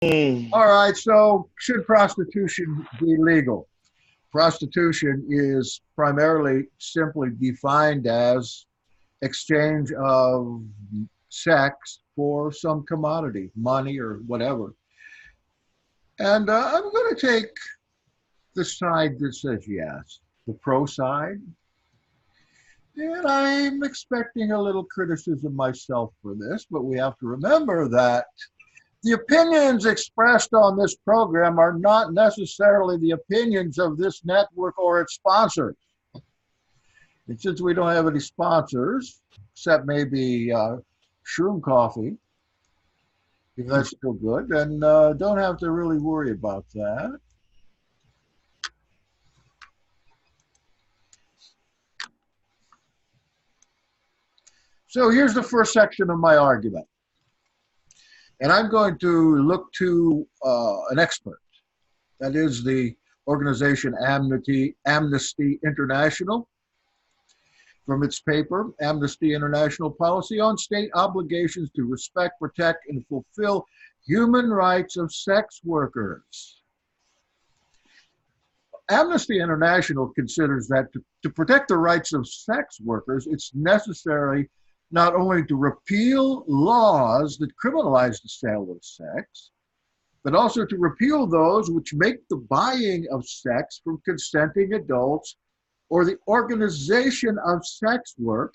All right, so should prostitution be legal? Prostitution is primarily simply defined as exchange of sex for some commodity, money or whatever. And I'm going to take the side that says yes, the pro side. And I'm expecting a little criticism myself for this, but we have to remember that the opinions expressed on this program are not necessarily the opinions of this network or its sponsors. And since we don't have any sponsors, except maybe Shroom Coffee, if that's still good, then don't have to really worry about that. So here's the first section of my argument. And I'm going to look to an expert. That is the organization Amnesty International. From its paper, Amnesty International Policy on State Obligations to Respect, Protect, and Fulfill Human Rights of Sex Workers. Amnesty International considers that to protect the rights of sex workers, it's necessary not only to repeal laws that criminalize the sale of sex, but also to repeal those which make the buying of sex from consenting adults or the organization of sex work,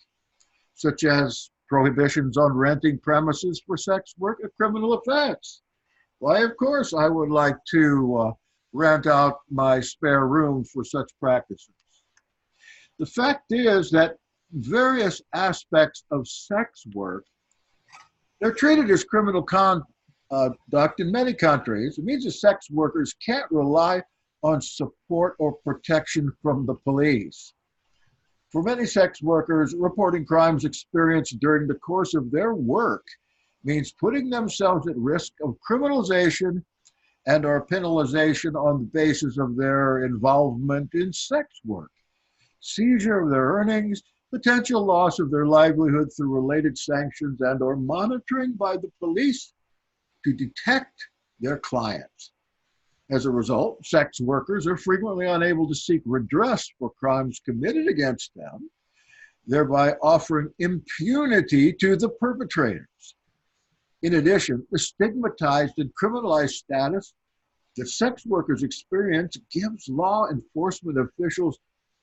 such as prohibitions on renting premises for sex work, a criminal offense. Why, of course, I would like to rent out my spare room for such practices. The fact is that various aspects of sex work, they're treated as criminal conduct in many countries. It means that sex workers can't rely on support or protection from the police. For many sex workers, reporting crimes experienced during the course of their work means putting themselves at risk of criminalization and or penalization on the basis of their involvement in sex work, seizure of their earnings, potential loss of their livelihood through related sanctions and or monitoring by the police to detect their clients. As a result, sex workers are frequently unable to seek redress for crimes committed against them, thereby offering impunity to the perpetrators. In addition, the stigmatized and criminalized status that sex workers experience gives law enforcement officials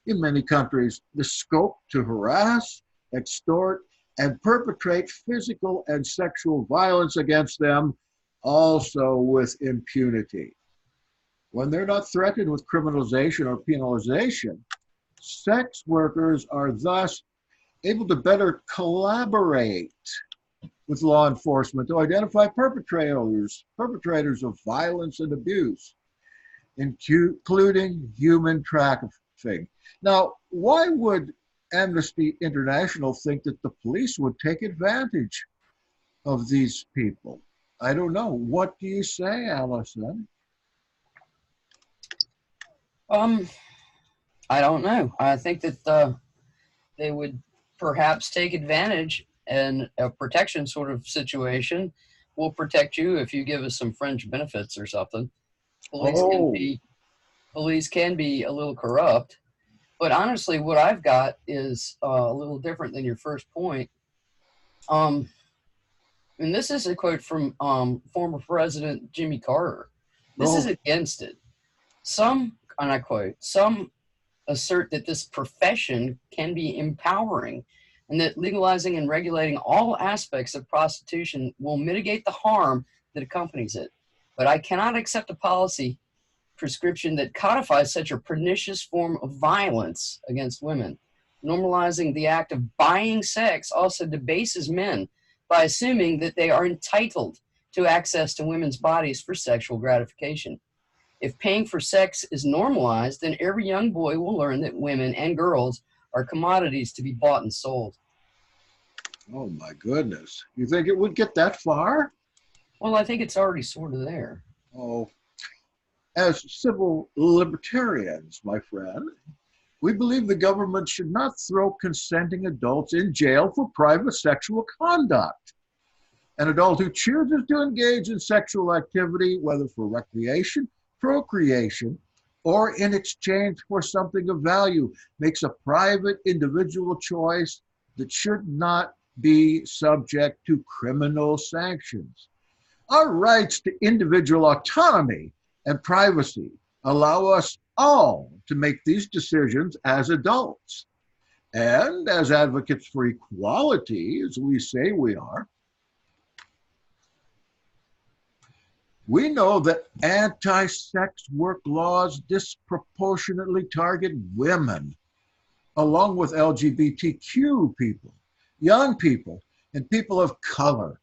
in many countries the scope to harass, extort, and perpetrate physical and sexual violence against them, also with impunity. When they're not threatened with criminalization or penalization, sex workers are thus able to better collaborate with law enforcement to identify perpetrators of violence and abuse, including human trafficking. Now, why would Amnesty International think that the police would take advantage of these people? I don't know. What do you say, Allison? I don't know. I think that they would perhaps take advantage in a protection sort of situation. We'll protect you if you give us some fringe benefits or something. Police can Oh, be police can be a little corrupt, but honestly, what I've got is a little different than your first point. Um, and this is a quote from former President Jimmy Carter. This is oh, against it. Some, and I quote, some assert that this profession can be empowering and that legalizing and regulating all aspects of prostitution will mitigate the harm that accompanies it. But I cannot accept a policy prescription that codifies such a pernicious form of violence against women. Normalizing the act of buying sex also debases men by assuming that they are entitled to access to women's bodies for sexual gratification. If paying for sex is normalized, then every young boy will learn that women and girls are commodities to be bought and sold. oh my goodness. You think it would get that far? Well, I think it's already sort of there. Oh, as civil libertarians, my friend, we believe the government should not throw consenting adults in jail for private sexual conduct. An adult who chooses to engage in sexual activity, whether for recreation, procreation, or in exchange for something of value, makes a private individual choice that should not be subject to criminal sanctions. Our rights to individual autonomy and privacy allow us all to make these decisions as adults. And as advocates for equality, as we say we are, we know that anti-sex work laws disproportionately target women, along with LGBTQ people, young people, and people of color,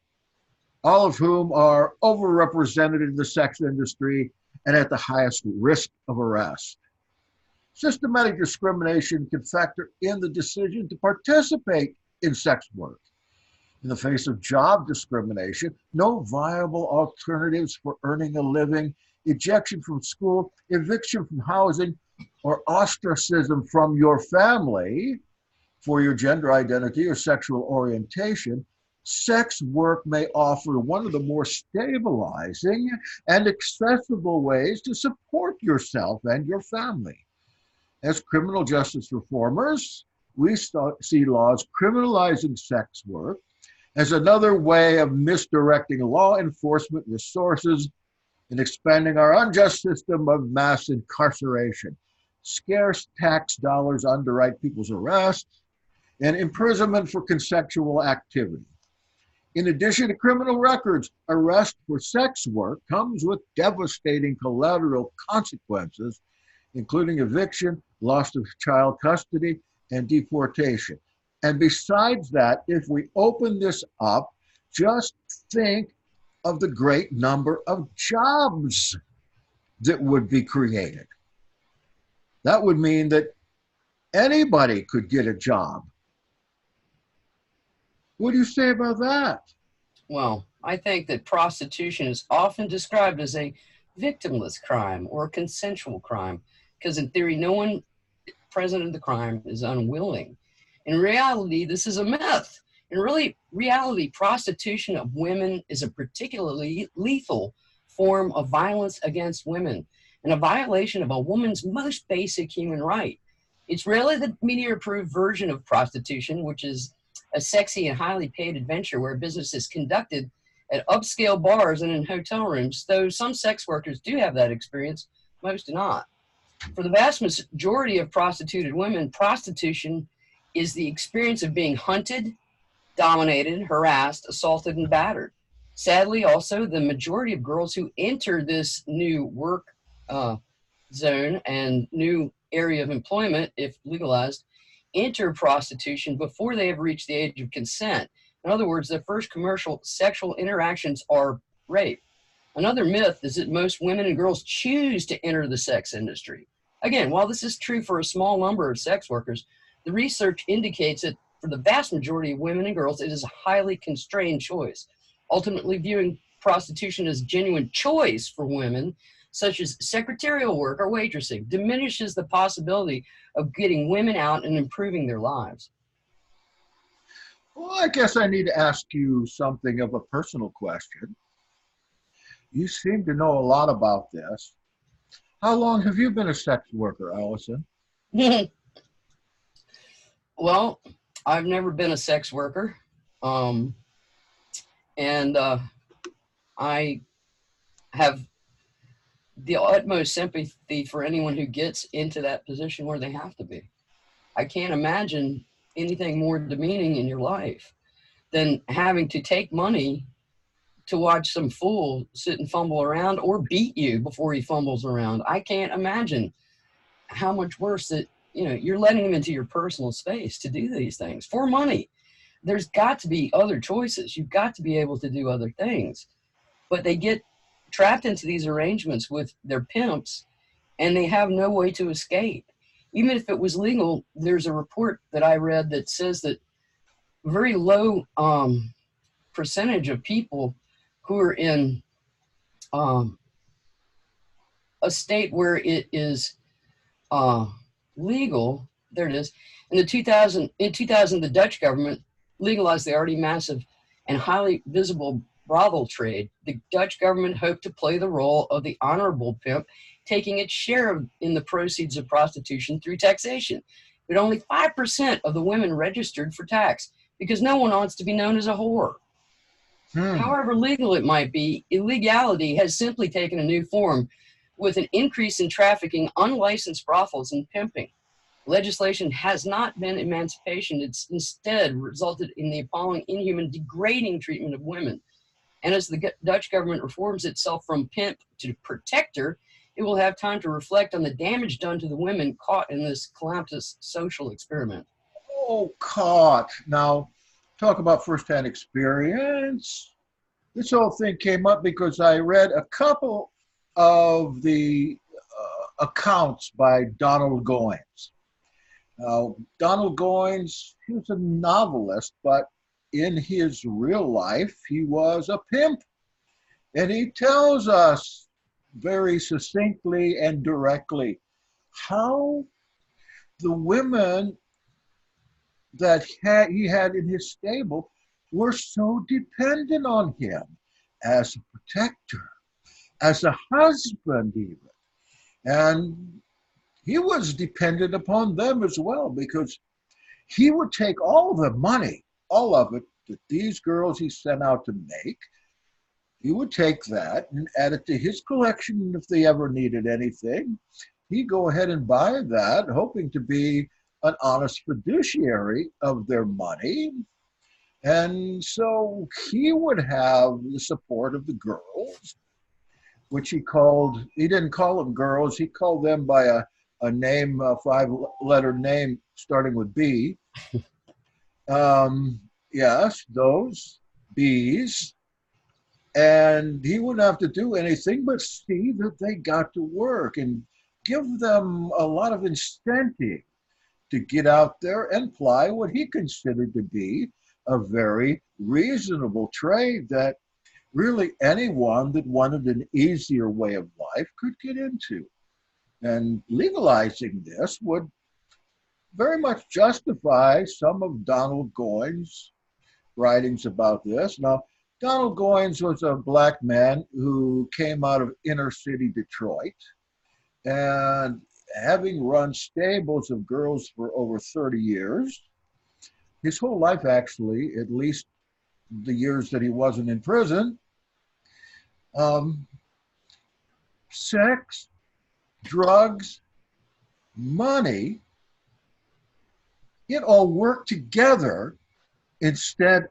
all of whom are overrepresented in the sex industry and at the highest risk of arrest. Systematic discrimination can factor in the decision to participate in sex work. In the face of job discrimination, no viable alternatives for earning a living, ejection from school, eviction from housing, or ostracism from your family for your gender identity or sexual orientation, sex work may offer one of the more stabilizing and accessible ways to support yourself and your family. As criminal justice reformers, we see laws criminalizing sex work as another way of misdirecting law enforcement resources and expanding our unjust system of mass incarceration. Scarce tax dollars underwrite people's arrests and imprisonment for consensual activity. In addition to criminal records, arrest for sex work comes with devastating collateral consequences, including eviction, loss of child custody, and deportation. And besides that, if we open this up, just think of the great number of jobs that would be created. That would mean that anybody could get a job. What do you say about that? Well, I think that prostitution is often described as a victimless crime or a consensual crime, because in theory, no one present in the crime is unwilling. In reality, this is a myth. In reality, prostitution of women is a particularly lethal form of violence against women and a violation of a woman's most basic human right. It's rarely the media-approved version of prostitution, which is a sexy and highly paid adventure where business is conducted at upscale bars and in hotel rooms, though some sex workers do have that experience, most do not. For the vast majority of prostituted women, prostitution is the experience of being hunted, dominated, harassed, assaulted, and battered. Sadly, also, the majority of girls who enter this new work zone and new area of employment, if legalized, enter prostitution before they have reached the age of consent. In other words, their first commercial sexual interactions are rape. Another myth is that most women and girls choose to enter the sex industry. Again, while this is true for a small number of sex workers, the research indicates that for the vast majority of women and girls, it is a highly constrained choice. Ultimately, viewing prostitution as genuine choice for women, such as secretarial work or waitressing, diminishes the possibility of getting women out and improving their lives. Well, I guess I need to ask you something of a personal question. You seem to know a lot about this. How long have you been a sex worker, Allison? Well, I've never been a sex worker. And I have the utmost sympathy for anyone who gets into that position where they have to be. I can't imagine anything more demeaning in your life than having to take money to watch some fool sit and fumble around or beat you before he fumbles around. I can't imagine how much worse that, you're letting him into your personal space to do these things for money. There's got to be other choices. You've got to be able to do other things. But they get trapped into these arrangements with their pimps, and they have no way to escape. Even if it was legal, there's a report that I read that says that very low percentage of people who are in a state where it is legal, there it is. In 2000, the Dutch government legalized the already massive and highly visible brothel trade, the Dutch government hoped to play the role of the honorable pimp, taking its share in the proceeds of prostitution through taxation. But only 5% of the women registered for tax because no one wants to be known as a whore. However legal it might be, illegality has simply taken a new form with an increase in trafficking, unlicensed brothels, and pimping. Legislation has not been emancipation. It's instead resulted in the appalling, inhuman, degrading treatment of women. And as the Dutch government reforms itself from pimp to protector, it will have time to reflect on the damage done to the women caught in this calamitous social experiment. Oh, caught. Now, talk about firsthand experience. This whole thing came up because I read a couple of the accounts by Donald Goines. Donald Goines, he was a novelist, but in his real life, he was a pimp. And he tells us very succinctly and directly how the women that he had in his stable were so dependent on him as a protector, as a husband even. And he was dependent upon them as well because he would take all the money, all of it, that these girls he sent out to make, he would take that and add it to his collection. And if they ever needed anything, he'd go ahead and buy that, hoping to be an honest fiduciary of their money. And so he would have the support of the girls, which he didn't call them girls, he called them by a name, a 5-letter name starting with B. Yes, those B's. And he wouldn't have to do anything but see that they got to work and give them a lot of incentive to get out there and ply what he considered to be a very reasonable trade that really anyone that wanted an easier way of life could get into. And legalizing this would very much justify some of Donald Goines' writings about this. Now, Donald Goines was a black man who came out of inner city Detroit, and having run stables of girls for over 30 years, his whole life actually, at least the years that he wasn't in prison, sex, drugs, money, it all worked together instead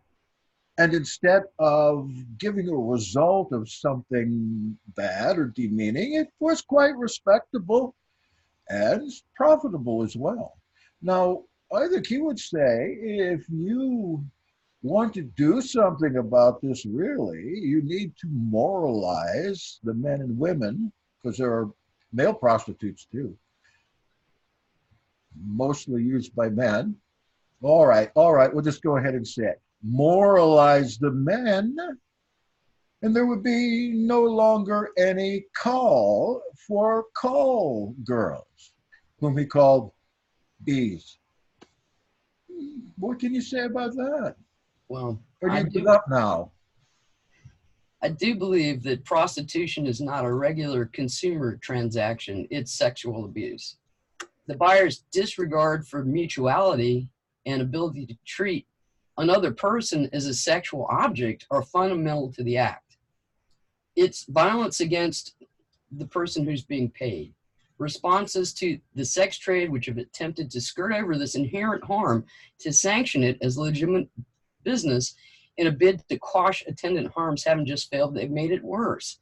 of giving a result of something bad or demeaning. It was quite respectable and profitable as well. Now, I think he would say if you want to do something about this, really, you need to moralize the men and women, because there are male prostitutes too, mostly used by men. All right, we'll just go ahead and say it. Moralize the men, and there would be no longer any call for call girls, whom he called bees. What can you say about that? Well, Or do you give up now? I do believe that prostitution is not a regular consumer transaction, it's sexual abuse. The buyer's disregard for mutuality and ability to treat another person as a sexual object are fundamental to the act. It's violence against the person who's being paid. Responses to the sex trade, which have attempted to skirt over this inherent harm to sanction it as legitimate business in a bid to quash attendant harms, haven't just failed, they've made it worse.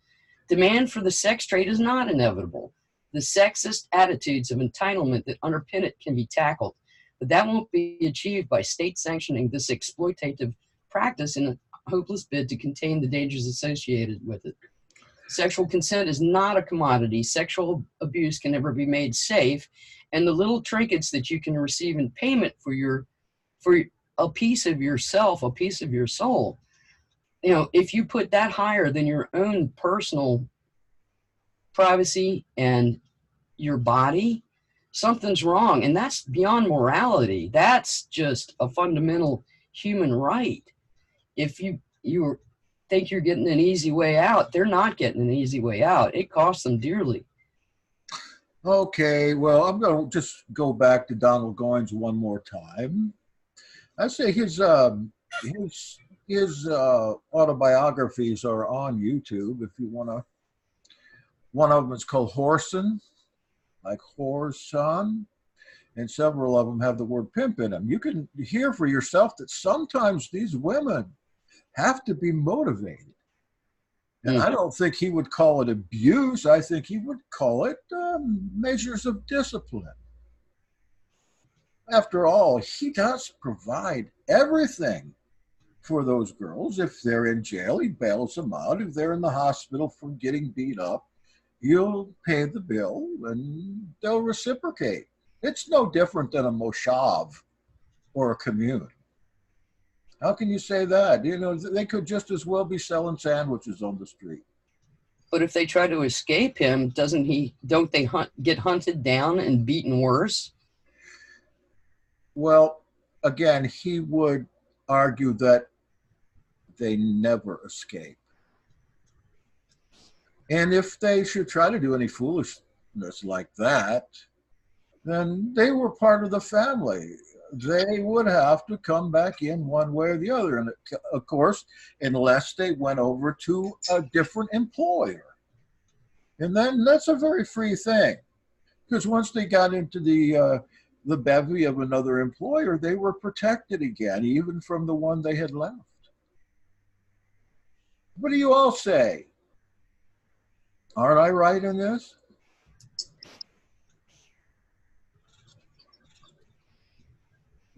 Demand for the sex trade is not inevitable. The sexist attitudes of entitlement that underpin it can be tackled, but that won't be achieved by state sanctioning this exploitative practice in a hopeless bid to contain the dangers associated with it. Sexual consent is not a commodity. Sexual abuse can never be made safe, and the little trinkets that you can receive in payment for a piece of yourself, a piece of your soul, if you put that higher than your own personal privacy and your body, something's wrong. And that's beyond morality. That's just a fundamental human right. if you think you're getting an easy way out, they're not getting an easy way out. It costs them dearly. Okay, well, I'm going to just go back to Donald Goines one more time. I say his autobiographies are on YouTube if you want to. One of them is called Whoreson, like whoreson, and several of them have the word pimp in them. You can hear for yourself that sometimes these women have to be motivated. And I don't think he would call it abuse. I think he would call it measures of discipline. After all, he does provide everything for those girls. If they're in jail, he bails them out. If they're in the hospital for getting beat up, he'll pay the bill and they'll reciprocate. It's no different than a moshav or a commune. How can you say that? You know, they could just as well be selling sandwiches on the street. But if they try to escape him, don't they get hunted down and beaten worse? Well, again, he would argue that they never escape. And if they should try to do any foolishness like that, then they were part of the family. They would have to come back in one way or the other. And of course, unless they went over to a different employer. And then that's a very free thing. Because once they got into the bevy of another employer, they were protected again, even from the one they had left. What do you all say? Aren't I right in this?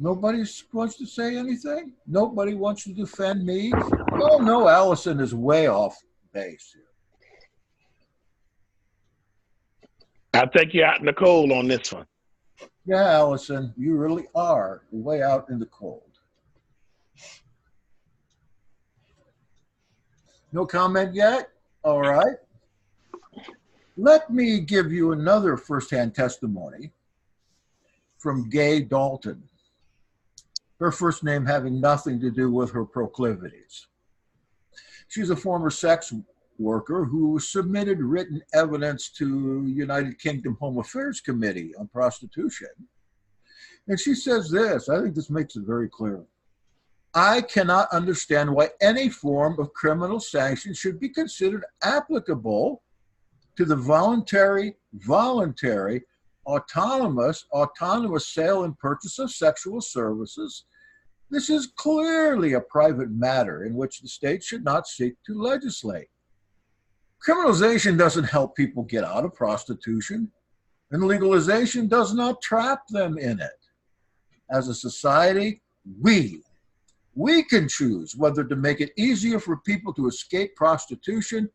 Nobody wants to say anything? Nobody wants to defend me? Oh, no, Allison is way off base here. I think you're out in the cold on this one. Yeah, Allison, you really are way out in the cold. No comment yet? All right. Let me give you another firsthand testimony from Gay Dalton. Her first name having nothing to do with her proclivities. She's a former sex worker who submitted written evidence to United Kingdom Home Affairs Committee on prostitution. And she says this, I think this makes it very clear. I cannot understand why any form of criminal sanction should be considered applicable to the voluntary, autonomous sale and purchase of sexual services. This is clearly a private matter in which the state should not seek to legislate. Criminalization doesn't help people get out of prostitution, and legalization does not trap them in it. As a society, we can choose whether to make it easier for people to escape prostitution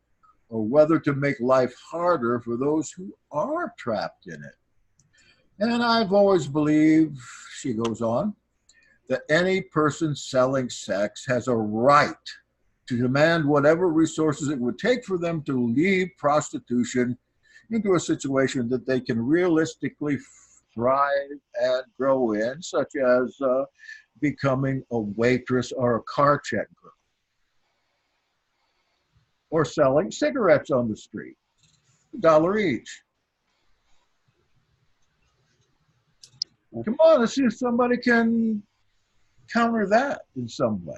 or whether to make life harder for those who are trapped in it. And I've always believed, she goes on, that any person selling sex has a right to demand whatever resources it would take for them to leave prostitution into a situation that they can realistically thrive and grow in, such as becoming a waitress or a car check girl, or selling cigarettes on the street, $1 each. Come on, let's see if somebody can counter that in some way.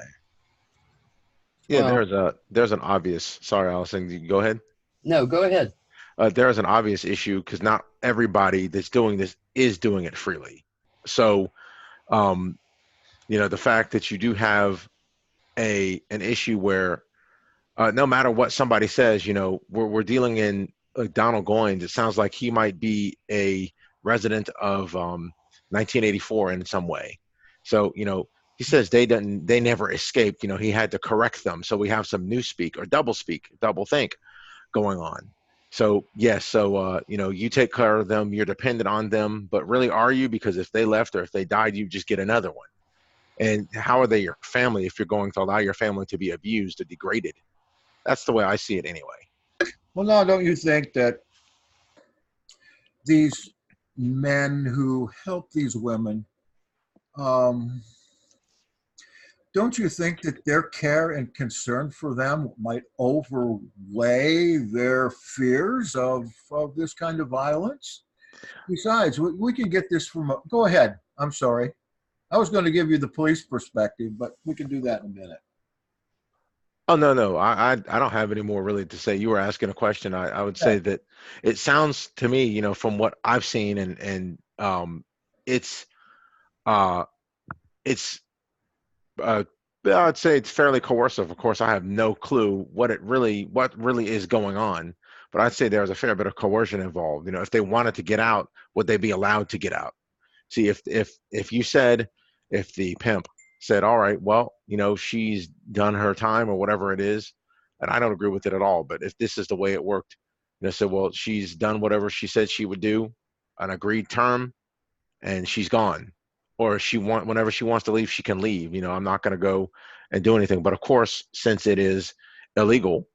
Yeah, well, there's an obvious. Sorry, Allison, you go ahead. No, go ahead. There's an obvious issue because not everybody that's doing this is doing it freely. So, the fact that you do have an issue where no matter what somebody says, we're dealing in Donald Goines. It sounds like he might be a resident of 1984 in some way. So, he says they never escaped. He had to correct them. So we have some newspeak or double think going on. So yes, you take care of them, you're dependent on them, but really are you? Because if they left or if they died, you just get another one. And how are they your family if you're going to allow your family to be abused or degraded? That's the way I see it anyway. Well, now, don't you think that these men who help these women, don't you think that their care and concern for them might overweigh their fears of this kind of violence? Besides, we can get this from go ahead. I'm sorry. I was going to give you the police perspective, but we can do that in a minute. Oh, no. I don't have any more really to say. You were asking a question. I would say that it sounds to me, from what I've seen, and it's it's I'd say it's fairly coercive. Of course, I have no clue what really is going on, but I'd say there's a fair bit of coercion involved. If they wanted to get out, would they be allowed to get out? See, if the pimp said, all right, well, she's done her time or whatever it is, and I don't agree with it at all, but if this is the way it worked, said, well, she's done whatever she said she would do, an agreed term, and she's gone. Or whenever she wants to leave, she can leave. I'm not going to go and do anything. But of course, since it is illegal,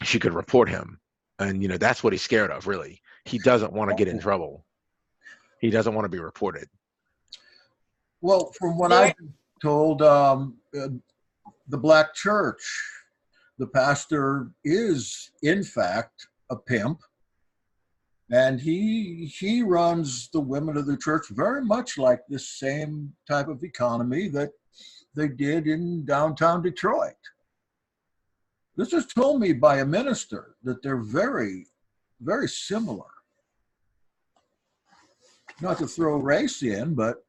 she could report him. And, that's what he's scared of, really. He doesn't want to get in trouble. He doesn't want to be reported. Well, from what I've been told, the black church, the pastor is, in fact, a pimp. And he runs the women of the church very much like this same type of economy that they did in downtown Detroit. This is told me by a minister that they're very, very similar. Not to throw race in, but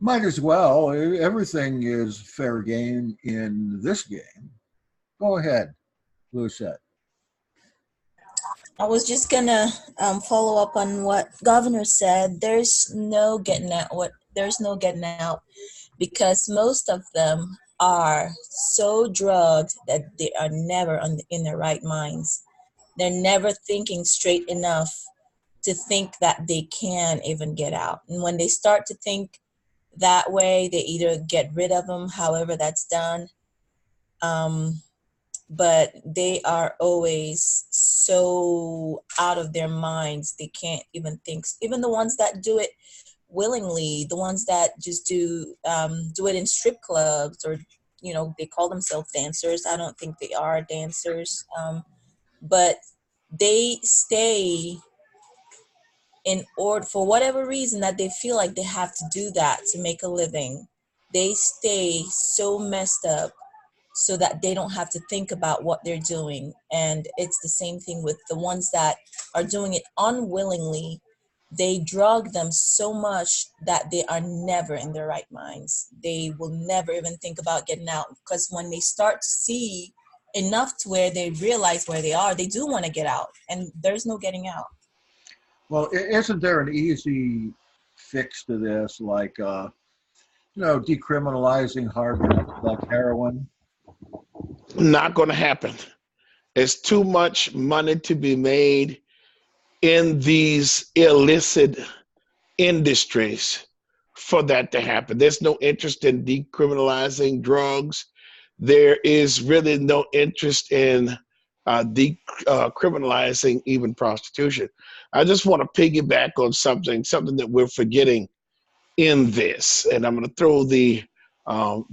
might as well. Everything is fair game in this game. Go ahead, Lucette. I was just gonna follow up on what Governor said. There's no getting out because most of them are so drugged that they are never in their right minds. They're never thinking straight enough to think that they can even get out. And when they start to think that way, they either get rid of them, however that's done. But they are always so out of their minds, they can't even think. Even the ones that do it willingly, the ones that just do it in strip clubs, or they call themselves dancers. I don't think they are dancers, but they stay in order for whatever reason that they feel like they have to do that to make a living. They stay so messed up so that they don't have to think about what they're doing. And it's the same thing with the ones that are doing it unwillingly. They drug them so much that they are never in their right minds. They will never even think about getting out, because when they start to see enough to where they realize where they are, they do want to get out, and there's no getting out. Well, isn't there an easy fix to this, like decriminalizing hard drugs like heroin? Not going to happen. There's too much money to be made in these illicit industries for that to happen. There's no interest in decriminalizing drugs. There is really no interest in decriminalizing even prostitution. I just want to piggyback on something that we're forgetting in this, and I'm going to throw the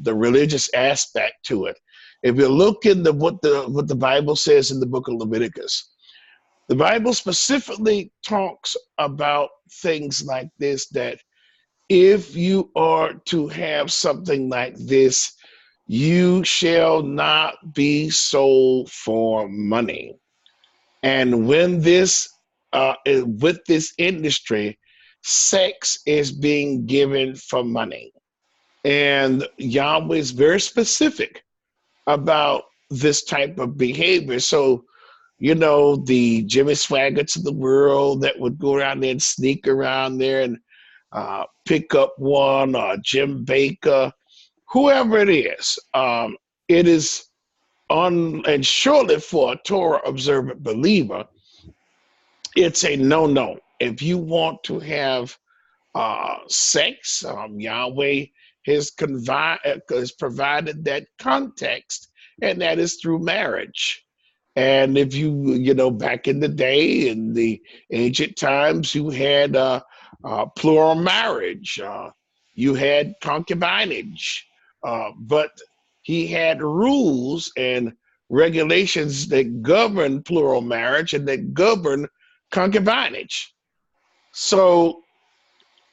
religious aspect to it. If you look into what the Bible says in the book of Leviticus, the Bible specifically talks about things like this, that if you are to have something like this, you shall not be sold for money. And when with this industry, sex is being given for money. And Yahweh is very specific about this type of behavior. So, the Jimmy Swaggarts of the world that would go around there and sneak around there and pick up one, or Jim Baker, whoever it is and surely for a Torah observant believer, it's a no-no. If you want to have sex, Yahweh has provided that context, and that is through marriage. And if you back in the day, in the ancient times, you had plural marriage. you had concubinage, but he had rules and regulations that govern plural marriage and that govern concubinage. So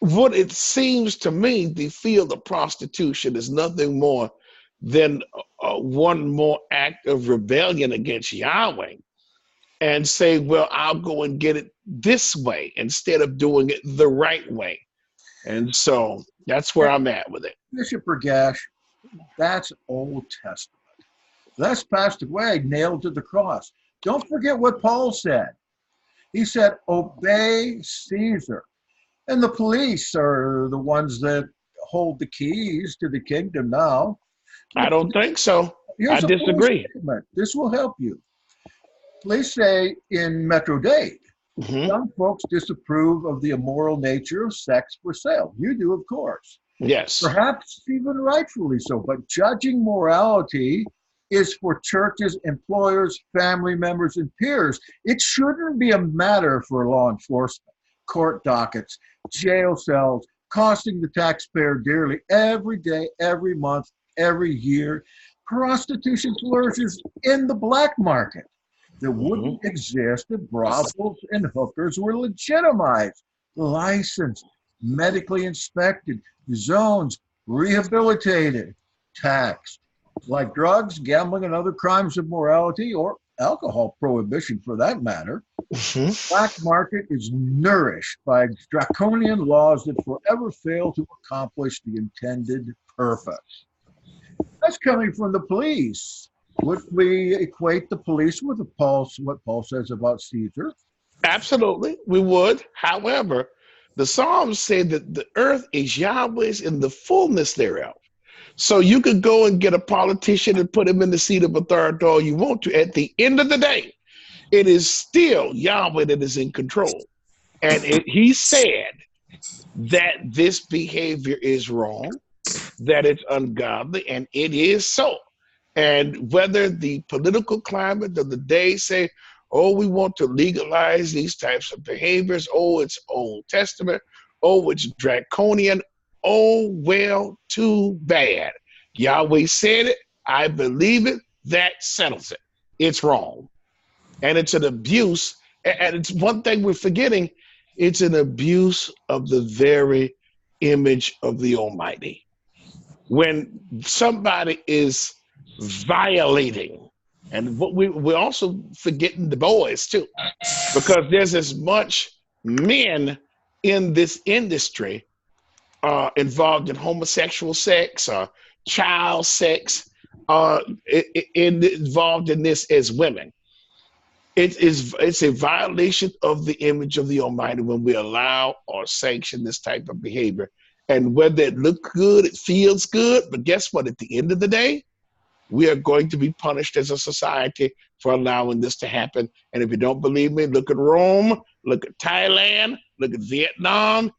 what it seems to me, the field of prostitution is nothing more than one more act of rebellion against Yahweh, and say, well, I'll go and get it this way instead of doing it the right way. And so that's where I'm at with it. Bishop Bergash, that's Old Testament. That's passed away, nailed to the cross. Don't forget what Paul said. He said, obey Caesar. And the police are the ones that hold the keys to the kingdom now. I don't think so. Here's I disagree. This will help you. Police say in Metro-Dade, some folks disapprove of the immoral nature of sex for sale. You do, of course. Yes. Perhaps even rightfully so. But judging morality is for churches, employers, family members, and peers. It shouldn't be a matter for law enforcement, court dockets, jail cells, costing the taxpayer dearly every day, every month, every year. Prostitution flourishes in the black market that wouldn't exist if brothels and hookers were legitimized, licensed, medically inspected, zones, rehabilitated, taxed. Like drugs, gambling, and other crimes of morality, or alcohol prohibition for that matter, black market is nourished by draconian laws that forever fail to accomplish the intended purpose. That's coming from the police. Would we equate the police with what Paul says about Caesar? Absolutely, we would. However, the Psalms say that the earth is Yahweh's in the fullness thereof. So you could go and get a politician and put him in the seat of authority all you want to. At the end of the day, it is still Yahweh that is in control. And he said that this behavior is wrong, that it's ungodly, and it is so. And whether the political climate of the day say, oh, we want to legalize these types of behaviors, oh, it's Old Testament, oh, it's draconian, oh, well, too bad. Yahweh said it, I believe it, that settles it. It's wrong. And it's an abuse. And it's one thing we're forgetting, it's an abuse of the very image of the Almighty. When somebody is violating, and what we're also forgetting the boys too, because there's as much men in this industry involved in homosexual sex or child sex, involved in this as women. It's a violation of the image of the Almighty when we allow or sanction this type of behavior. And whether it looks good, it feels good, but guess what? At the end of the day, we are going to be punished as a society for allowing this to happen. And if you don't believe me, look at Rome, look at Thailand, look at Vietnam.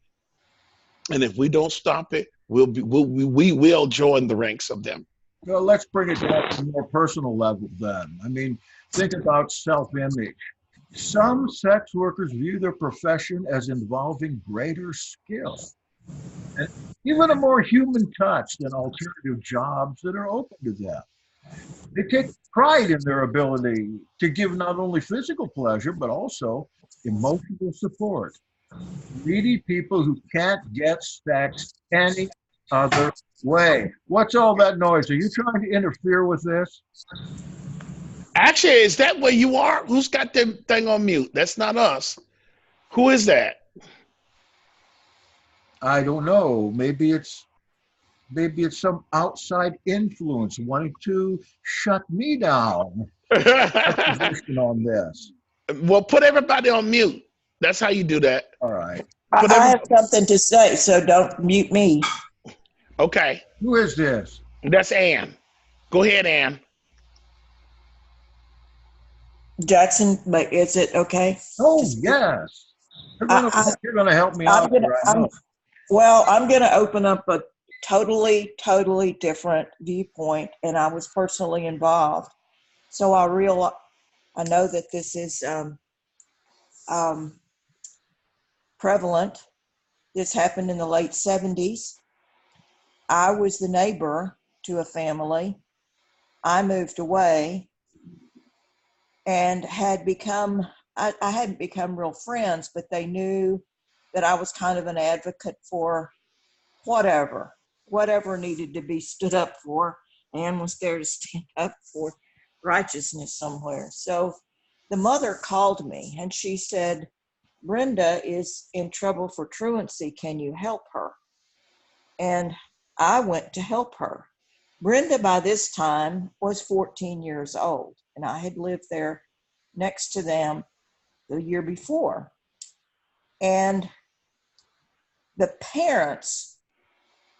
And if we don't stop it, we will join the ranks of them. Well, let's bring it down to a more personal level then. I mean, think about self-image. Some sex workers view their profession as involving greater skill and even a more human touch than alternative jobs that are open to them. They take pride in their ability to give not only physical pleasure, but also emotional support. Needy people who can't get sex any other way. What's all that noise? Are you trying to interfere with this? Actually, is that where you are? Who's got their thing on mute? That's not us. Who is that? I don't know. Maybe it's some outside influence wanting to shut me down. Position on this. Well, put everybody on mute. That's how you do that. All right. I have something to say, so don't mute me. Okay. Who is this? That's Ann. Go ahead, Ann. Jackson, but is it okay? Oh, yes. You're going to help me out. I'm going to open up a totally different viewpoint, and I was personally involved. So I know that this is prevalent. This happened in the late 70s. I was the neighbor to a family. I moved away and had become, I hadn't become real friends, but they knew that I was kind of an advocate for whatever needed to be stood up for. Anne was there to stand up for righteousness somewhere. So the mother called me and she said, Brenda is in trouble for truancy. Can you help her? And I went to help her. Brenda, by this time, was 14 years old, and I had lived there next to them the year before. And the parents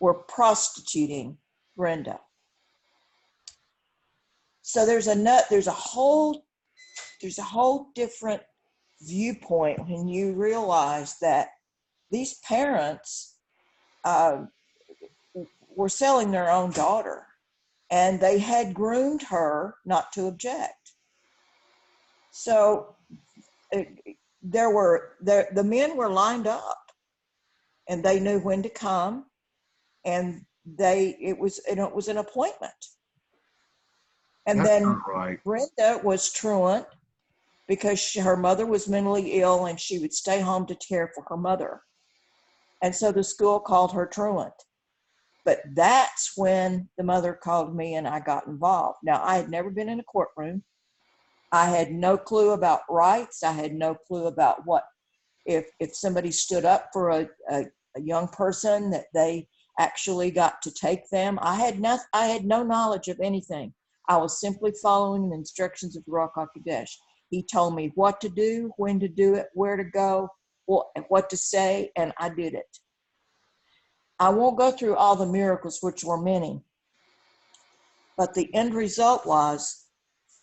were prostituting Brenda. So there's a whole different viewpoint when you realize that these parents were selling their own daughter, and they had groomed her not to object. So the men were lined up, and they knew when to come, and it was an appointment. And That's then not right. Brenda was truant because her mother was mentally ill and she would stay home to care for her mother. And so the school called her truant. But that's when the mother called me and I got involved. Now, I had never been in a courtroom. I had no clue about rights. I had no clue about what, if somebody stood up for a young person, that they actually got to take them. I had no knowledge of anything. I was simply following the instructions of Ruach HaKodesh. He told me what to do, when to do it, where to go, what to say, and I did it. I won't go through all the miracles, which were many, but the end result was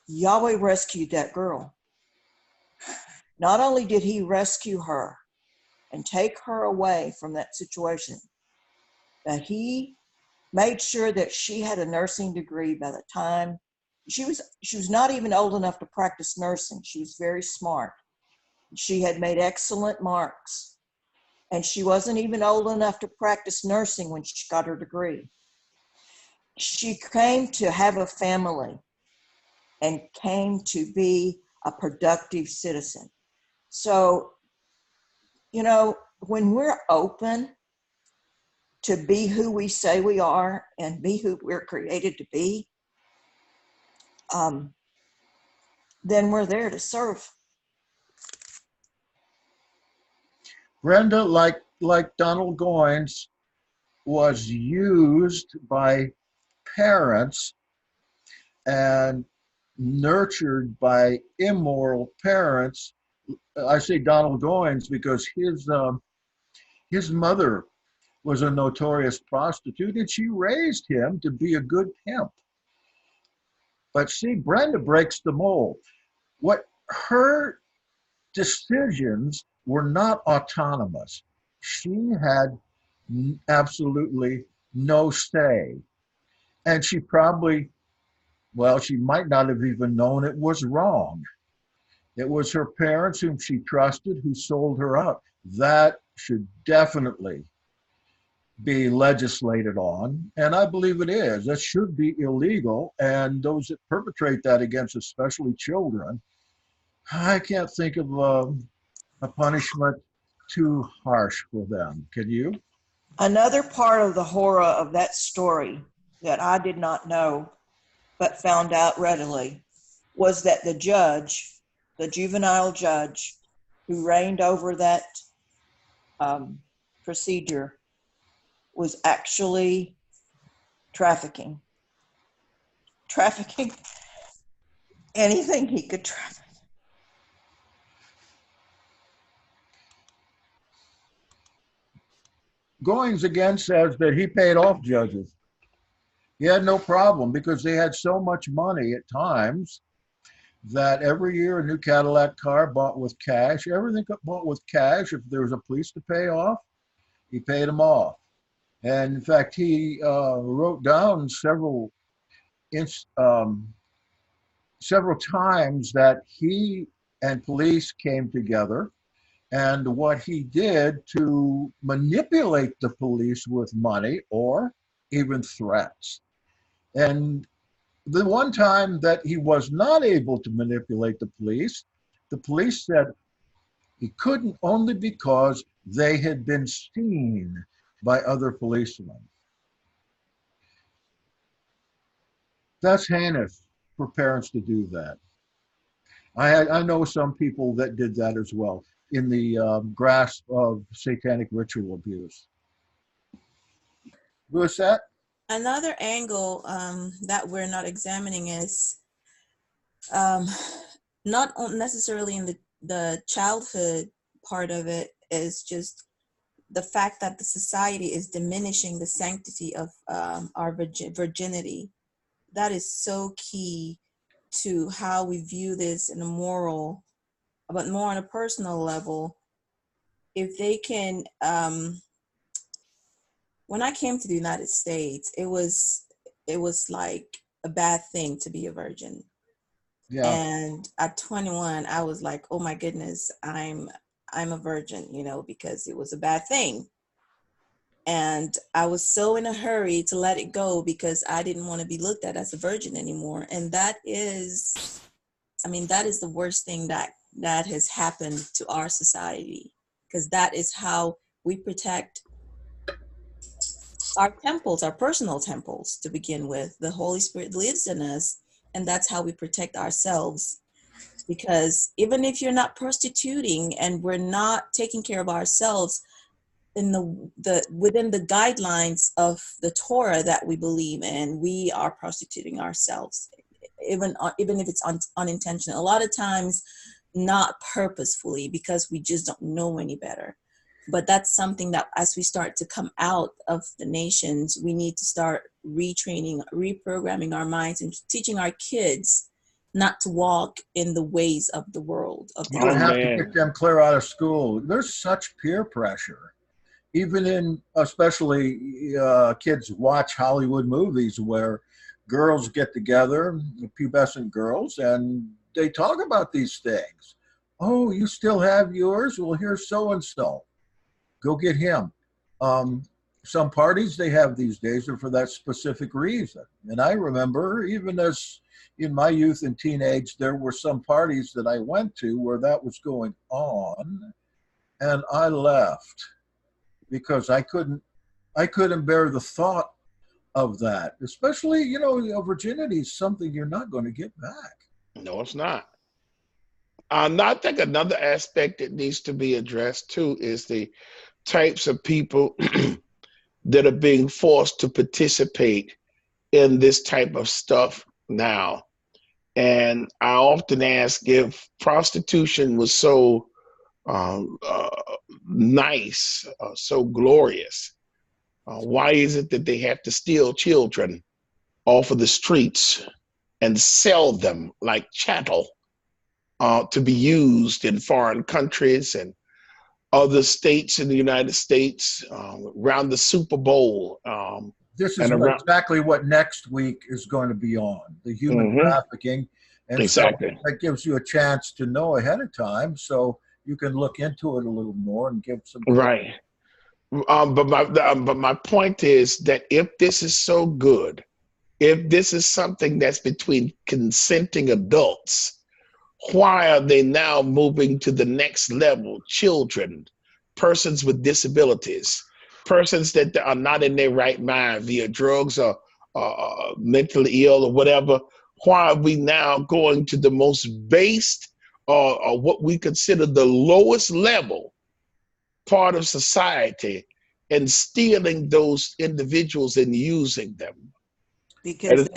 Yahweh rescued that girl. Not only did he rescue her and take her away from that situation, but he made sure that she had a nursing degree by the time she was not even old enough to practice nursing. She was very smart. She had made excellent marks, and she wasn't even old enough to practice nursing when she got her degree. She came to have a family and came to be a productive citizen. So, when we're open to be who we say we are and be who we're created to be, then we're there to serve. Brenda, like Donald Goines, was used by parents and nurtured by immoral parents. I say Donald Goines because his mother was a notorious prostitute, and she raised him to be a good pimp. But see, Brenda breaks the mold. What her decisions were not autonomous. She had absolutely no say. And she probably, she might not have even known it was wrong. It was her parents whom she trusted who sold her out. That should definitely be legislated on, and I believe it is. That should be illegal, and those that perpetrate that against especially children, I can't think of a punishment too harsh for them. Can you? Another part of the horror of that story that I did not know but found out readily was that the judge, the juvenile judge who reigned over that procedure, was actually trafficking anything he could traffic. Goings again says that he paid off judges. He had no problem because they had so much money at times that every year a new Cadillac car bought with cash, everything got bought with cash. If there was a police to pay off, he paid them off. And in fact, he wrote down several times that he and police came together, and what he did to manipulate the police with money or even threats. And the one time that he was not able to manipulate the police said he couldn't only because they had been seen by other policemen. That's heinous for parents to do that. I know some people that did that as well in the grasp of satanic ritual abuse. What's that? Another angle that we're not examining is um, not necessarily in the childhood part of it, is just the fact that the society is diminishing the sanctity of our virginity. That is so key to how we view this in a moral, but more on a personal level. If they can, when I came to the United States, it was like a bad thing to be a virgin. Yeah. And at 21, I was like, oh my goodness, I'm a virgin, because it was a bad thing. And I was so in a hurry to let it go because I didn't want to be looked at as a virgin anymore. And that is the worst thing that has happened to our society, because that is how we protect our temples, our personal temples to begin with. The Holy Spirit lives in us, and that's how we protect ourselves. Because even if you're not prostituting and we're not taking care of ourselves in the within the guidelines of the Torah that we believe in, we are prostituting ourselves, even if it's unintentional. A lot of times not purposefully, because we just don't know any better. But that's something that as we start to come out of the nations, we need to start retraining, reprogramming our minds and teaching our kids not to walk in the ways of the world. You would have to get them clear out of school. There's such peer pressure. Even in, especially kids watch Hollywood movies where girls get together, pubescent girls, and they talk about these things. Oh, you still have yours? Well, here's so-and-so. Go get him. Some parties they have these days are for that specific reason. And I remember, even as in my youth and teenage, there were some parties that I went to where that was going on, and I left because I couldn't bear the thought of that. Especially, virginity is something you're not going to get back. No, it's not. I think another aspect that needs to be addressed too is the types of people that are being forced to participate in this type of stuff now. And I often ask, if prostitution was so nice, so glorious, why is it that they have to steal children off of the streets and sell them like chattel to be used in foreign countries and other states in the United States, around the Super Bowl? This is exactly what next week is going to be on, the human trafficking. And exactly. So that gives you a chance to know ahead of time so you can look into it a little more and give some. Right. But my point is that if this is so good, if this is something that's between consenting adults, why are they now moving to the next level? Children, persons with disabilities, persons that are not in their right mind via drugs or mentally ill or whatever. Why are we now going to the most based or what we consider the lowest level part of society and stealing those individuals and using them? Because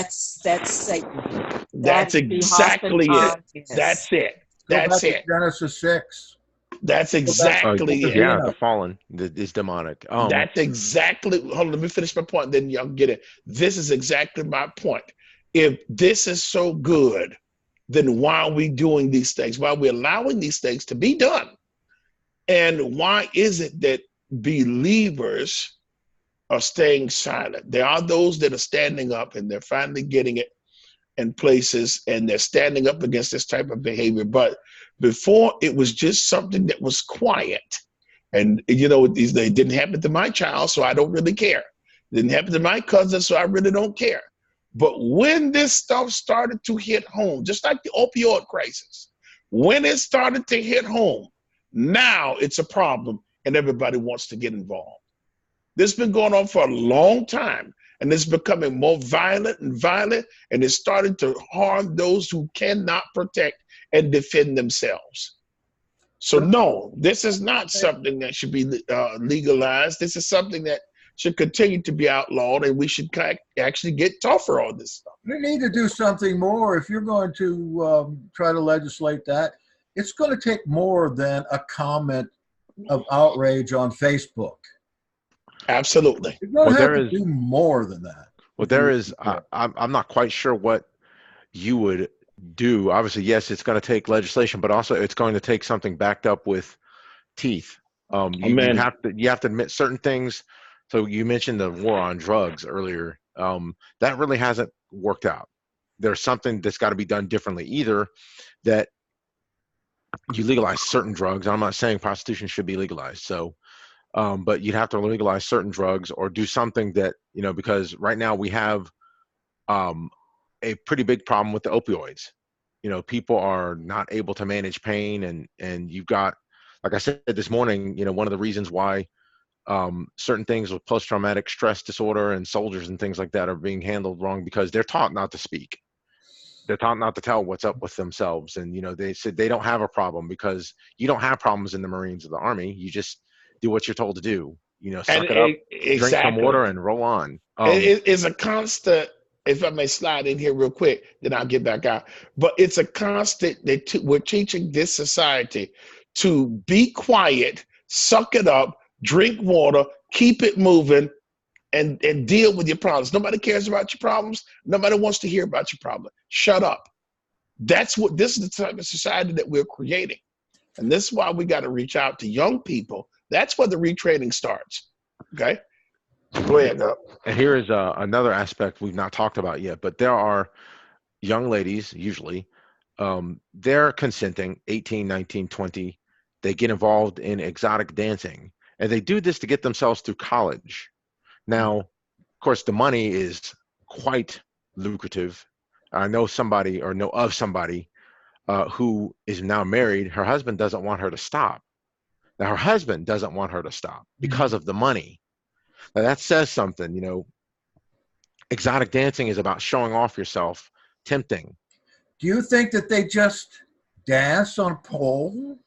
that's Satan. That's exactly it. That's it. That's it. Genesis 6. That's exactly it. Yeah, the fallen is demonic. That's exactly. Hold on, let me finish my point, then y'all get it. This is exactly my point. If this is so good, then why are we doing these things? Why are we allowing these things to be done? And why is it that believers are staying silent? There are those that are standing up, and they're finally getting it in places, and they're standing up against this type of behavior. But before, it was just something that was quiet. And, they didn't happen to my child, so I don't really care. Didn't happen to my cousin, so I really don't care. But when this stuff started to hit home, just like the opioid crisis, when it started to hit home, now it's a problem and everybody wants to get involved. This has been going on for a long time, and it's becoming more violent, and it's starting to harm those who cannot protect and defend themselves. So no, this is not something that should be legalized. This is something that should continue to be outlawed, and we should actually get tougher on this stuff. We need to do something more. If you're going to try to legislate that, it's going to take more than a comment of outrage on Facebook. Absolutely. You're going to have to do more than that. Well, there is, I'm not quite sure what you would do. Obviously, yes, it's going to take legislation, but also it's going to take something backed up with teeth. You have to admit certain things. So you mentioned the war on drugs earlier. That really hasn't worked out. There's something that's got to be done differently. Either that you legalize certain drugs. I'm not saying prostitution should be legalized. So, but you'd have to legalize certain drugs or do something that, because right now we have a pretty big problem with the opioids. People are not able to manage pain, and you've got, like I said this morning, one of the reasons why certain things with post-traumatic stress disorder and soldiers and things like that are being handled wrong because they're taught not to speak. They're taught not to tell what's up with themselves. And, they said they don't have a problem because you don't have problems in the Marines or the Army. You just do what you're told to do. Suck it up, drink some water, and roll on. It's a constant, if I may slide in here real quick, then I'll get back out. But it's a constant that we're teaching this society to be quiet, suck it up, drink water, keep it moving, and deal with your problems. Nobody cares about your problems. Nobody wants to hear about your problem. Shut up. This is the type of society that we're creating. And this is why we got to reach out to young people. That's where the retraining starts. Okay? Go ahead. And here is another aspect we've not talked about yet, but there are young ladies, usually, they're consenting, 18, 19, 20. They get involved in exotic dancing. And they do this to get themselves through college. Now, of course, the money is quite lucrative. I know somebody or know of somebody who is now married. Her husband doesn't want her to stop. Now, her husband doesn't want her to stop because of the money. Now, that says something, Exotic dancing is about showing off yourself, tempting. Do you think that they just dance on a pole?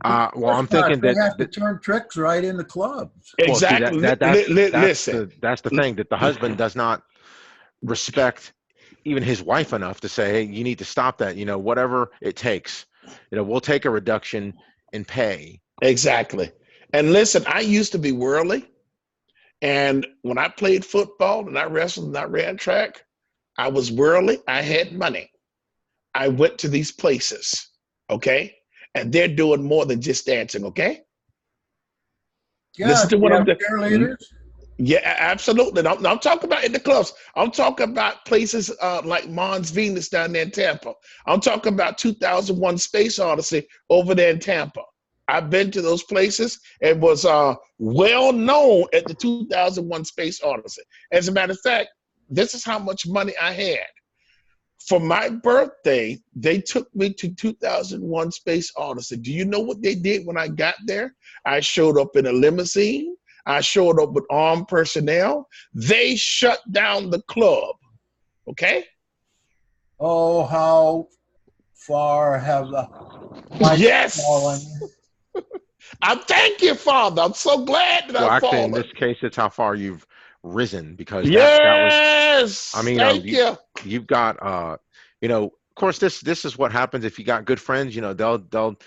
Well, I'm thinking they that have to turn tricks right in the clubs. Exactly. Well, Listen. That's the thing, that the husband does not respect even his wife enough to say, hey, you need to stop that. Whatever it takes. We'll take a reduction in pay. Exactly. And listen, I used to be worldly. And when I played football and I wrestled and I ran track, I was worldly. I had money. I went to these places. Okay. And they're doing more than just dancing, okay? Yeah, listen to what I'm doing. Cheerleaders? Yeah, absolutely. I'm talking about in the clubs. I'm talking about places like Mons Venus down there in Tampa. I'm talking about 2001 Space Odyssey over there in Tampa. I've been to those places and was well known at the 2001 Space Odyssey. As a matter of fact, this is how much money I had. For my birthday, they took me to 2001 Space Odyssey. Do you know what they did when I got there? I showed up in a limousine. I showed up with armed personnel. They shut down the club. Okay? Oh, how far have the yes fallen? Thank you, Father. I'm so glad that I've fallen. In this case, it's how far you've risen, because that was, I mean, thank you. You've got of course, this is what happens if you got good friends. They'll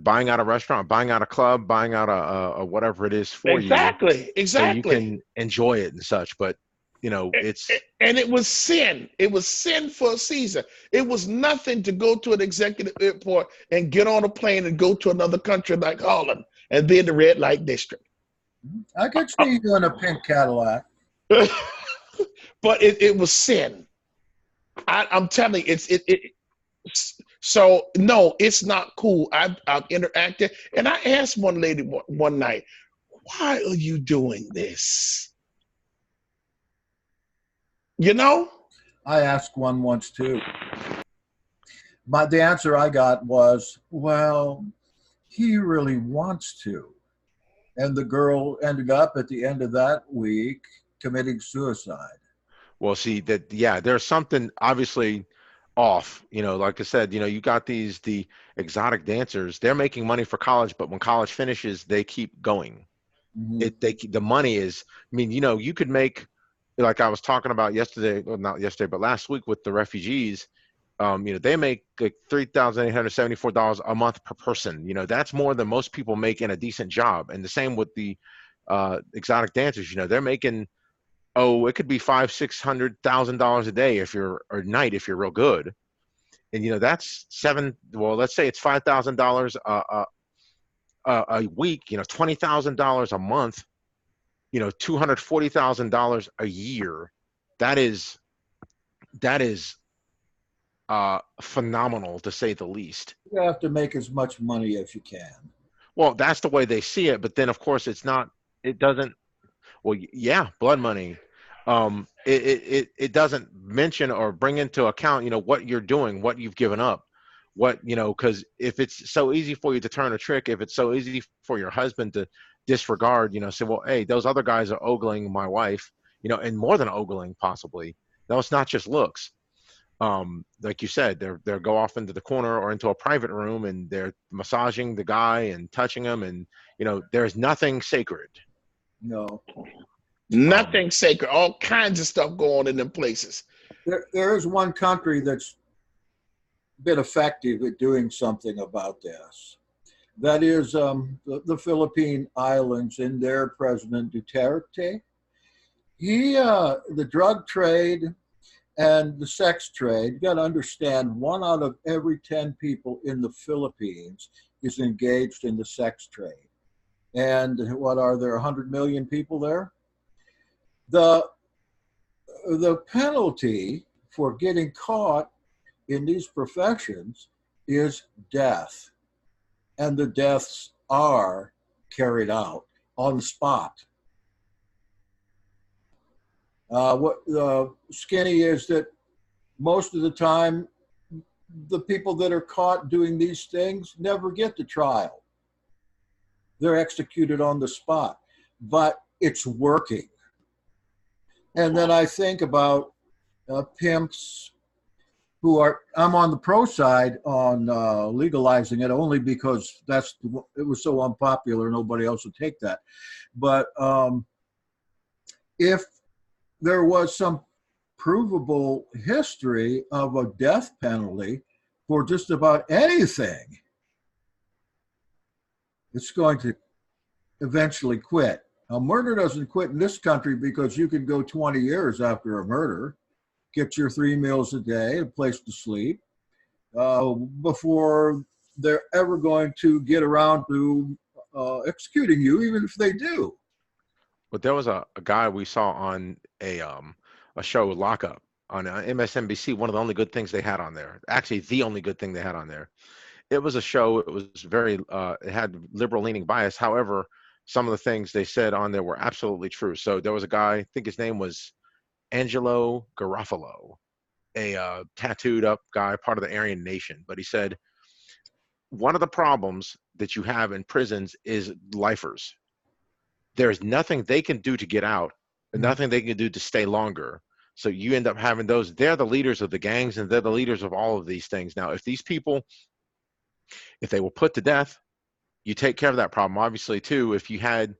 buying out a restaurant, buying out a club, buying out a whatever it is for you. Exactly. So you can enjoy it and such. But it's and it was sin. It was sin for a season. It was nothing to go to an executive airport and get on a plane and go to another country like Holland and be in the red light district. I could see you in a pink Cadillac. But it was sin. I'm telling you, so no, it's not cool. I've interacted, and I asked one lady one night, "Why are you doing this?" You know? I asked one once too. But the answer I got was, well, he really wants to. And the girl ended up at the end of that week committing suicide. Well, see that, yeah, there's something obviously off. Like I said, you got the exotic dancers. They're making money for college, but when college finishes, they keep going. Mhm. The money is. I mean, you could make, like I was talking about yesterday, well, not yesterday, but last week with the refugees. They make like $3,874 a month per person. That's more than most people make in a decent job. And the same with the exotic dancers. They're making, it could be $500,000-600,000 a day if you're, or night if you're real good. And that's well, let's say it's $5,000 a week. $20,000 a month. $240,000 a year. That is phenomenal, to say the least. You have to make as much money as you can. Well, that's the way they see it, but then of course it's not. It doesn't. Well, yeah, blood money. It doesn't mention or bring into account, what you're doing, what you've given up, because if it's so easy for you to turn a trick, if it's so easy for your husband to disregard, say, well, hey, those other guys are ogling my wife, and more than ogling possibly. No, it's not just looks. Like you said, they'll go off into the corner or into a private room and they're massaging the guy and touching him, and there's nothing sacred. No. Nothing sacred. All kinds of stuff going on in them places. There is one country that's been effective at doing something about this. That is the Philippine Islands, and their president Duterte. The drug trade and the sex trade, you got to understand, 1 out of every 10 people in the Philippines is engaged in the sex trade. And what are there, 100 million people there? The penalty for getting caught in these professions is death. And the deaths are carried out on the spot. What skinny is that most of the time, the people that are caught doing these things never get to trial. They're executed on the spot, but it's working. And then I think about pimps who are, I'm on the pro side on legalizing it only because it was so unpopular, nobody else would take that. But if there was some provable history of a death penalty for just about anything, it's going to eventually quit. Now, murder doesn't quit in this country because you can go 20 years after a murder, get your 3 meals a day, a place to sleep, before they're ever going to get around to executing you, even if they do. But there was a guy we saw on a show, Lockup, on MSNBC. One of the only good things they had on there, actually the only good thing they had on there. It was a show. It was very. It had liberal leaning bias. However, some of the things they said on there were absolutely true. So there was a guy, I think his name was Angelo Garofalo, a tattooed up guy, part of the Aryan Nation. But he said one of the problems that you have in prisons is lifers. There's nothing they can do to get out, and nothing they can do to stay longer. So you end up having those. They're the leaders of the gangs, and they're the leaders of all of these things. Now, if these people, if they were put to death, you take care of that problem. Obviously, too, if you had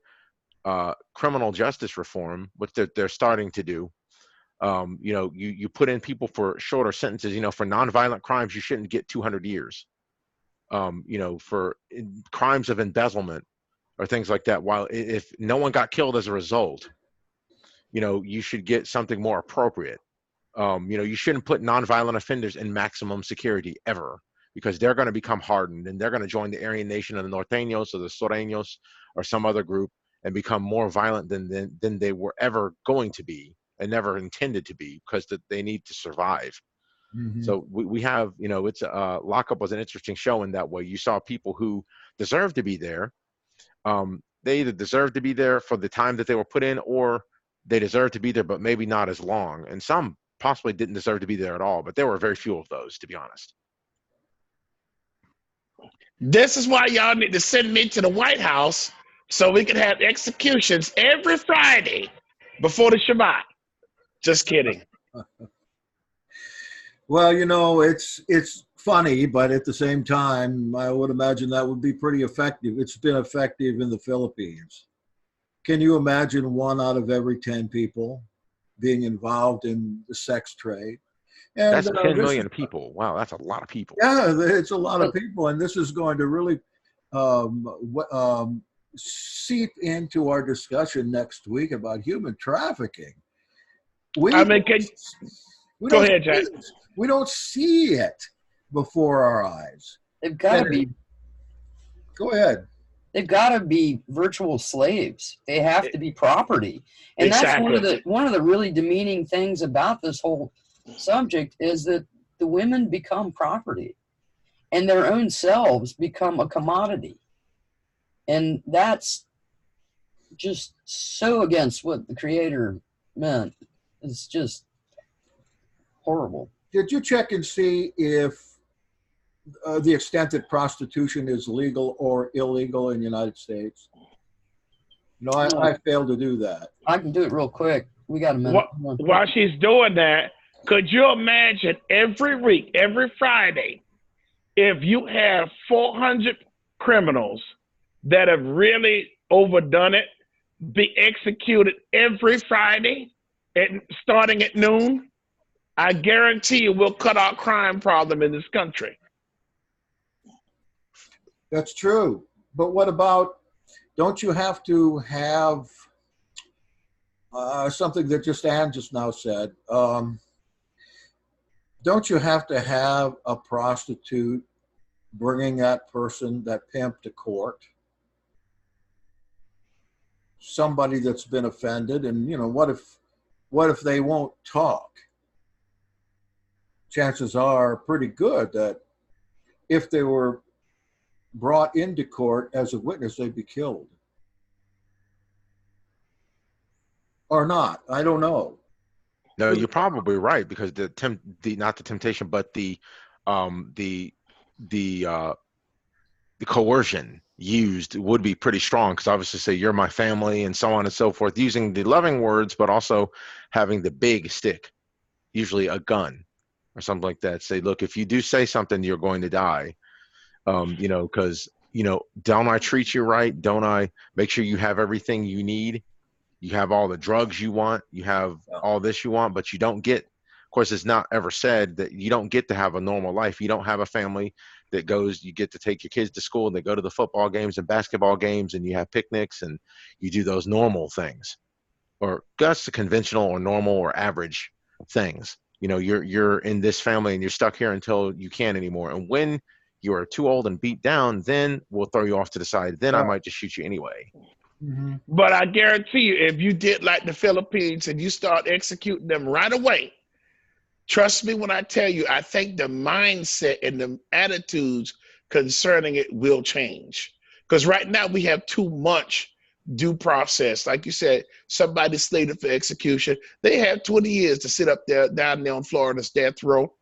criminal justice reform, which they're starting to do, you put in people for shorter sentences. For nonviolent crimes, you shouldn't get 200 years. For crimes of embezzlement or things like that, while if no one got killed as a result, you should get something more appropriate. You shouldn't put nonviolent offenders in maximum security ever, because they're going to become hardened and they're going to join the Aryan Nation of the Norteños or the Sureños or some other group and become more violent than they were ever going to be and never intended to be, because they need to survive. Mm-hmm. So we have, it's Lockup was an interesting show in that way. You saw people who deserved to be there. They either deserved to be there for the time that they were put in, or they deserve to be there, but maybe not as long. And some possibly didn't deserve to be there at all, but there were very few of those, to be honest. This is why y'all need to send me to the White House so we can have executions every Friday before the Shabbat. Just kidding. Well, you know, it's funny, but at the same time, I would imagine that would be pretty effective. It's been effective in the Philippines. Can you imagine 1 out of every 10 people being involved in the sex trade? And That's 10 million people. Wow, that's a lot of people. Yeah, it's a lot of people, and this is going to really seep into our discussion next week about human trafficking. We Go ahead, Jack. We don't see it before our eyes. They've got to be. Go ahead. They've got to be virtual slaves. They have to be property, and Exactly. that's one of the really demeaning things about this whole subject is that the women become property, and their own selves become a commodity, and that's just so against what the Creator meant. It's just horrible. Did you check and see if the extent that prostitution is legal or illegal in the United States? No, I failed to do that. I can do it real quick. We got a minute. While she's doing that, could you imagine every week, every Friday, if you have 400 criminals that have really overdone it, be executed every Friday, starting at noon? I guarantee you we'll cut our crime problem in this country. That's true. But what about, don't you have to have something that Ann just now said? Don't you have to have a prostitute bringing that person, that pimp, to court? Somebody that's been offended, and you know, what if they won't talk? Chances are pretty good that if they were brought into court as a witness, they'd be killed. Or not, I don't know. No, you're probably right, because not the temptation, but the coercion used would be pretty strong, because obviously say you're my family and so on and so forth, using the loving words, but also having the big stick, usually a gun or something like that. Say, look, if you do say something, you're going to die. You know, because, you know, don't I treat you right? Don't I make sure you have everything you need? You have all the drugs you want, you have all this you want, but you don't get, of course, it's not ever said that you don't get to have a normal life. You don't have a family that goes, you get to take your kids to school and they go to the football games and basketball games and you have picnics and you do those normal things, or that's the conventional or normal or average things. You know, you're in this family and you're stuck here until you can't anymore. And when you are too old and beat down, then we'll throw you off to the side. Then I might just shoot you anyway. Mm-hmm. But I guarantee you, if you did like the Philippines and you start executing them right away, trust me when I tell you, I think the mindset and the attitudes concerning it will change. Because right now we have too much due process. Like you said, somebody slated for execution. They have 20 years to sit up there, down there on Florida's death row,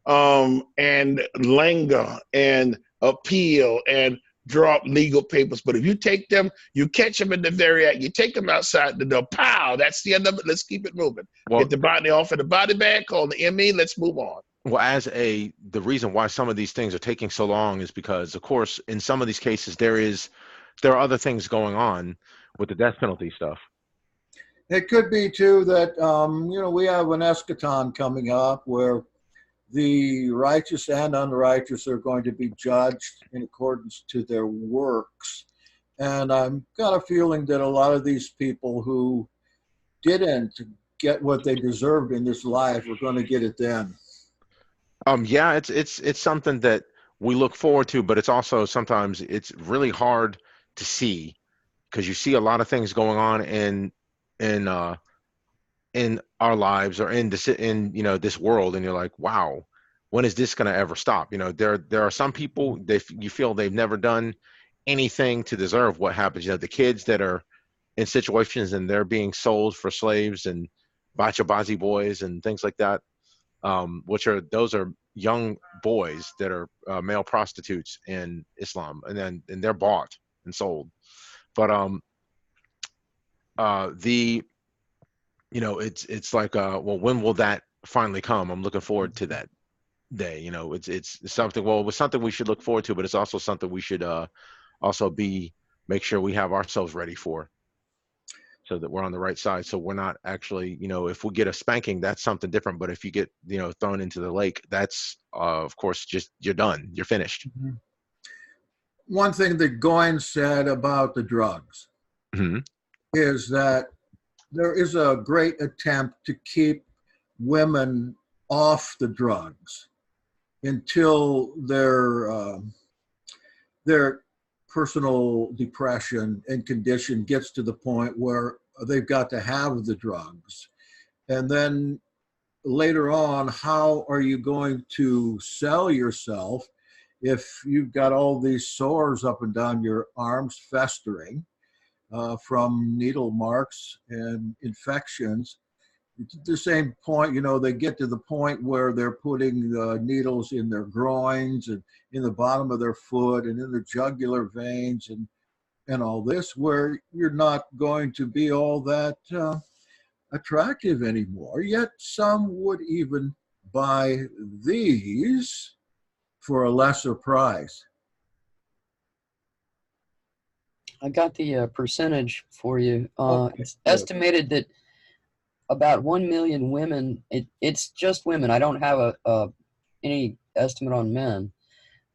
and linger and appeal and draw up legal papers. But if you take them, you catch them in the very act, you take them outside the door, pow, that's the end of it. Let's keep it moving. Well, get the body off in the body bag, call the ME, let's move on. Well, the reason why some of these things are taking so long is because, of course, in some of these cases, there are other things going on with the death penalty stuff. It could be too that you know, we have an eschaton coming up where the righteous and unrighteous are going to be judged in accordance to their works. And I've got a feeling that a lot of these people who didn't get what they deserved in this life are going to get it then. Yeah, it's something that we look forward to, but it's also sometimes it's really hard to see, because you see a lot of things going on in our lives or in you know, this world, and you're like, wow, when is this going to ever stop? You know, there are some people you feel they've never done anything to deserve what happens. You know, the kids that are in situations and they're being sold for slaves and bachabazi boys and things like that, those are young boys that are male prostitutes in Islam, and they're bought and sold. But it's like, well, when will that finally come? I'm looking forward to that day. It's something. Well, it was something we should look forward to, but it's also something we should also make sure we have ourselves ready for, so that we're on the right side. So we're not actually, if we get a spanking, that's something different. But if you get, thrown into the lake, that's of course just, you're done, you're finished. Mm-hmm. One thing that Goins said about the drugs Mm-hmm. is that there is a great attempt to keep women off the drugs until their personal depression and condition gets to the point where they've got to have the drugs. And then later on, how are you going to sell yourself if you've got all these sores up and down your arms festering from needle marks and infections? At the same point, they get to the point where they're putting the needles in their groins and in the bottom of their foot and in the jugular veins and all this, where you're not going to be all that attractive anymore. Yet some would even buy these for a lesser price. I got the percentage for you. Okay. It's estimated that about 1 million women, it's just women, I don't have any estimate on men.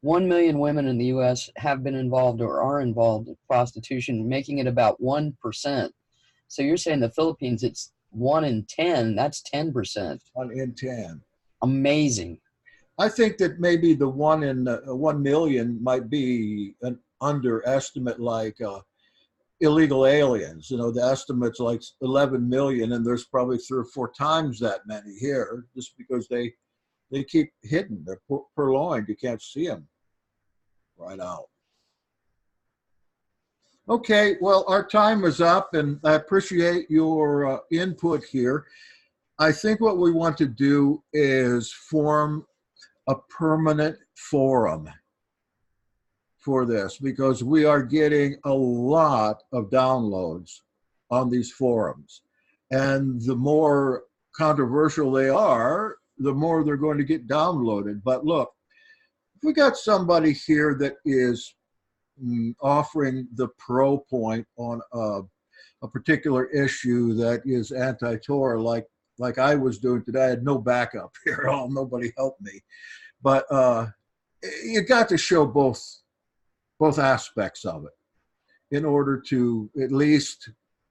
1 million women in the U.S. have been involved or are involved in prostitution, making it about 1%. So you're saying the Philippines, it's 1 in 10, that's 10%. 1 in 10. Amazing. I think that maybe the 1 million might be an underestimate, like illegal aliens. The estimate's like 11 million, and there's probably 3 or 4 times that many here, just because they keep hidden. They're purloined. You can't see them right out. Okay, well, our time is up, and I appreciate your input here. I think what we want to do is form a permanent forum for this, because we are getting a lot of downloads on these forums. And the more controversial they are, the more they're going to get downloaded. But look, if we got somebody here that is offering the pro point on a particular issue that is anti-Torah, like I was doing today, I had no backup here at all. Nobody helped me. But you got to show both aspects of it in order to at least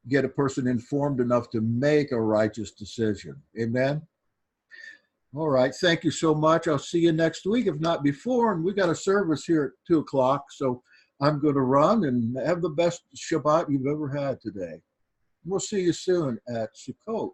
get a person informed enough to make a righteous decision. Amen? All right. Thank you so much. I'll see you next week, if not before. And we got a service here at 2 o'clock, so I'm going to run, and have the best Shabbat you've ever had today. We'll see you soon at Sukkot.